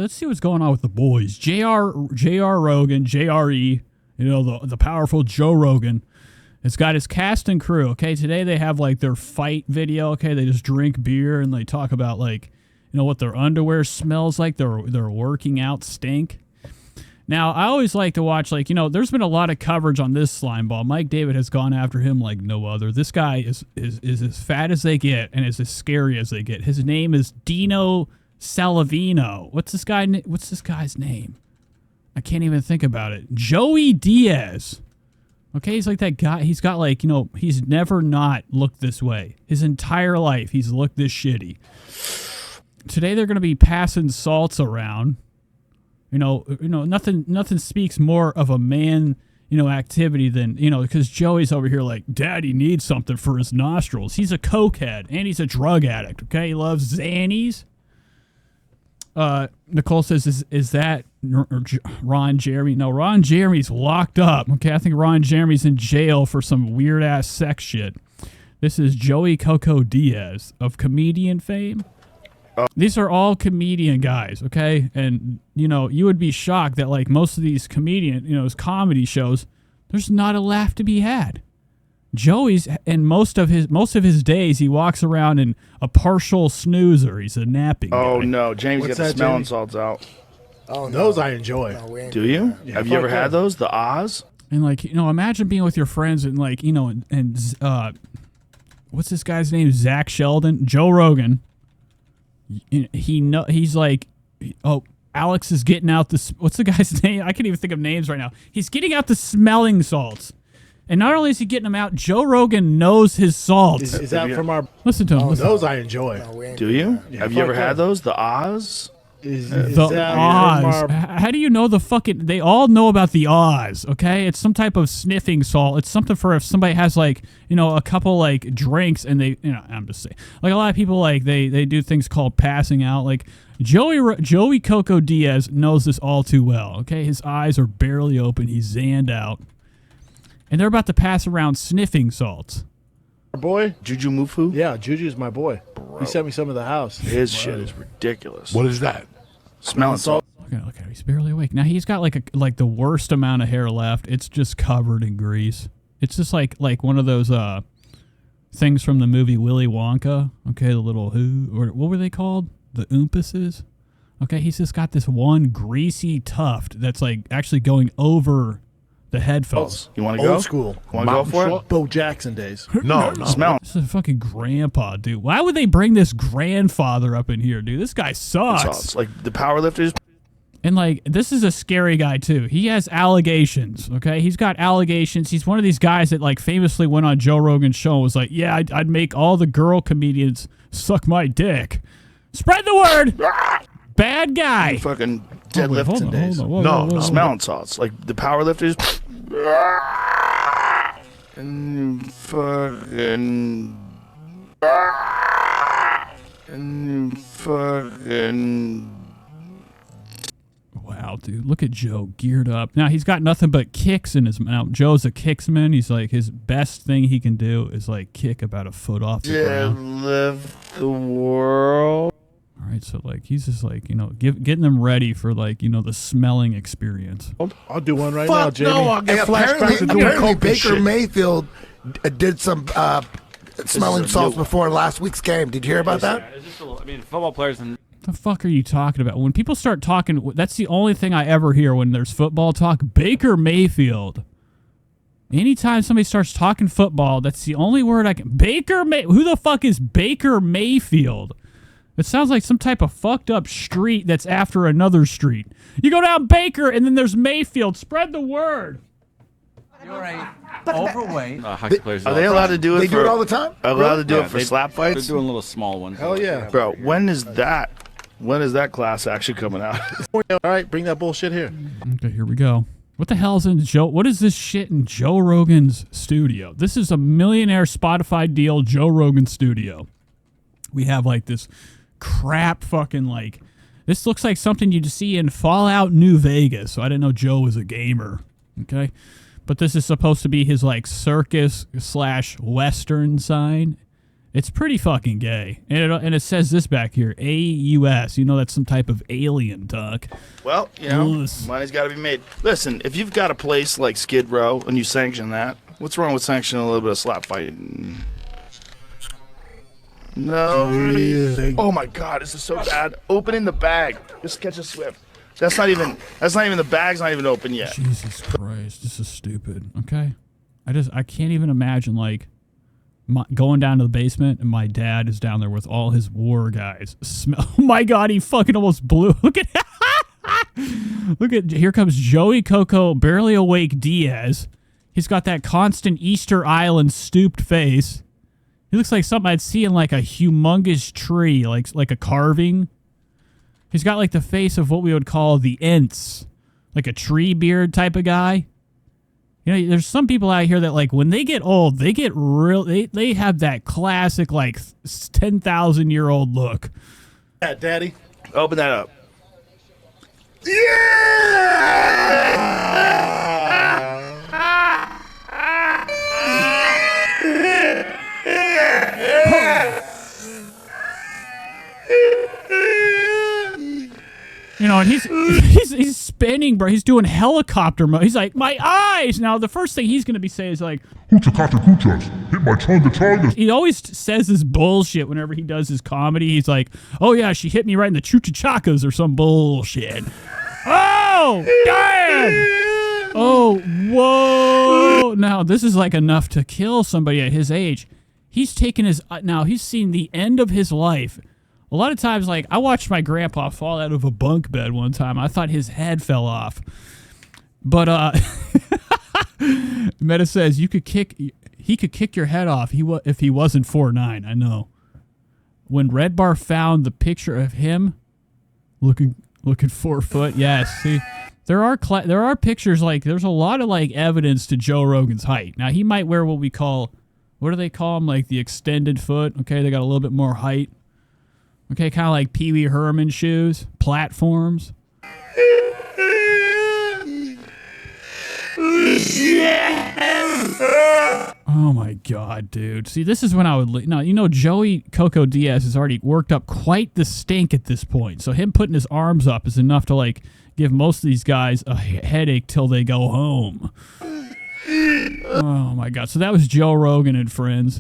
Let's see what's going on with the boys. J.R. Rogan, JRE, you know, the powerful Joe Rogan. It's got his cast and crew, okay? Today they have, like, their fight video, okay? They just drink beer and they talk about, like, you know, what their underwear smells like. Their working out stink. Now, I always like to watch, like, you know, there's been a lot of coverage on this slime ball. Mike David has gone after him like no other. This guy is as fat as they get and is as scary as they get. His name is Dino Salavino. What's this guy's name? I can't even think about it. Joey Diaz. Okay, he's like that guy. He's got, like, you know, he's never not looked this way. His entire life, he's looked this shitty. Today they're going to be passing salts around. You know, nothing speaks more of a man, you know, activity than, you know, because Joey's over here like, Daddy needs something for his nostrils. He's a cokehead and he's a drug addict. Okay, he loves Xannies. Nicole says, is that Ron Jeremy? No, Ron Jeremy's locked up. Okay, I think Ron Jeremy's in jail for some weird ass sex shit. This is Joey Coco Diaz of comedian fame. These are all comedian guys, okay? And, you know, you would be shocked that, like, most of these comedy shows, there's not a laugh to be had. Joey's, and most of his days, he walks around in a partial snoozer. He's a napping guy. No, James got the smelling salts out. Oh, no. Those I enjoy. No, Do you? Yeah, Have you ever had those? The Oz? And, like, you know, imagine being with your friends and, like, you know, and what's this guy's name? Zach Sheldon? Joe Rogan. He's like, oh, Alex is getting out this. What's the guy's name? I can't even think of names right now. He's getting out the smelling salts, and not only is he getting them out, Joe Rogan knows his salts. Is that from our? Listen to him. Listen. Those I enjoy. No, Do you? Yeah, Have you ever fuck had that. those? The Oz? Is The that Oz. from our? How do you know the fucking? They all know about the Oz. Okay, it's some type of sniffing salt. It's something for if somebody has, like, you know, a couple, like, drinks and they, you know, I'm just saying, like, a lot of people, like, they do things called passing out. Like Joey Coco Diaz knows this all too well. Okay, his eyes are barely open. He's zanned out, and they're about to pass around sniffing salts. Our boy? Juju Mufu? Yeah, Juju's my boy. He sent me some of the house. His shit is ridiculous. What is that? Smelling salt. Look at him. He's barely awake. Now he's got like the worst amount of hair left. It's just covered in grease. It's just like one of those things from the movie Willy Wonka. Okay, the little or what were they called? The Oompases. Okay, he's just got this one greasy tuft that's, like, actually going over the headphones. You want to go? Old school. Want to go for it? Bo Jackson days. No. Smell. This is a fucking grandpa, dude. Why would they bring this grandfather up in here, dude? This guy sucks. Salts. Like the powerlifters. And, like, this is a scary guy, too. He has allegations, okay? He's got allegations. He's one of these guys that, like, famously went on Joe Rogan's show and was like, yeah, I'd make all the girl comedians suck my dick. Spread the word! Bad guy. Fucking Oh, wait, deadlifting hold on, days. hold on. Whoa, No, whoa. Smelling salts. Like the powerlifters. And fucking. And fucking. Wow, dude. Look at Joe geared up. Now, he's got nothing but kicks in his mouth. Now, Joe's a kicksman. He's like, his best thing he can do is, like, kick about a foot off the ground. Live the world. All right, so, like, he's just, like, you know, getting them ready for, like, you know, the smelling experience. I'll do one right now, Fuck Jamie. no, I'll Hey, get flashbacks to doing apparently coke and Baker shit. Mayfield did some smelling is a salts new- before last week's game. Did you hear about that? It's just I mean, football players and What the fuck are you talking about? When people start talking, that's the only thing I ever hear when there's football talk. Baker Mayfield. Anytime somebody starts talking football, that's the only word I can. Who the fuck is Baker Mayfield? It sounds like some type of fucked up street that's after another street. You go down Baker and then there's Mayfield. Spread the word. You're overweight. hockey players. Are they allowed to do it? They for, do it all the time? Allowed to do Yeah, it for they- slap They're fights? doing little small ones. Hell yeah. Bro, when is that? When is that class actually coming out? All right, bring that bullshit here. Okay, here we go. What the hell's in Joe? What is this shit in Joe Rogan's studio? This is a millionaire Spotify deal, Joe Rogan studio. We have, like, this crap fucking, like, this looks like something you'd see in Fallout New Vegas. So I didn't know Joe was a gamer. Okay. But this is supposed to be his, like, circus / Western sign. It's pretty fucking gay. And it says this back here, AUS. You know, that's some type of alien talk. Well, you know, Ugh. money's got to be made. Listen, if you've got a place like Skid Row and you sanction that, what's wrong with sanctioning a little bit of slap fighting? No. Oh my God, this is so bad. Opening the bag. Just catch a swift. That's not even the bag's not even open yet. Jesus Christ, this is stupid. Okay, I can't even imagine like going down to the basement and my dad is down there with all his war guys. Oh my God, he fucking almost blew. Look at here comes Joey Coco, barely awake Diaz. He's got that constant Easter Island stooped face. He looks like something I'd see in like a humongous tree, like a carving. He's got like the face of what we would call the Ents, like a tree beard type of guy. You know, there's some people out here that like when they get old, they get real. They have that classic like 10,000-year-old look. Yeah, Daddy. Open that up. You know, and he's spinning, bro. He's doing helicopter mode. He's like, my eyes. Now, the first thing he's going to be saying is like, hit my chonga. He always says this bullshit whenever he does his comedy. He's like, oh, yeah, she hit me right in the chuchachakas or some bullshit. Oh, damn. Oh, whoa. Now, this is like enough to kill somebody at his age. He's taken his, now he's seen the end of his life. A lot of times, like, I watched my grandpa fall out of a bunk bed one time. I thought his head fell off. But, Meta says he could kick your head off if he wasn't 4'9". I know. When Red Bar found the picture of him looking 4 foot, yes. See, there are pictures, like, there's a lot of, like, evidence to Joe Rogan's height. Now, he might wear what we call, what do they call them? Like, the extended foot. Okay, they got a little bit more height. Okay, kind of like Pee Wee Herman shoes, platforms. Oh my God, dude. See, this is when I would... Now, you know, Joey Coco Diaz has already worked up quite the stink at this point. So him putting his arms up is enough to, like, give most of these guys a headache till they go home. Oh my God. So that was Joe Rogan and friends.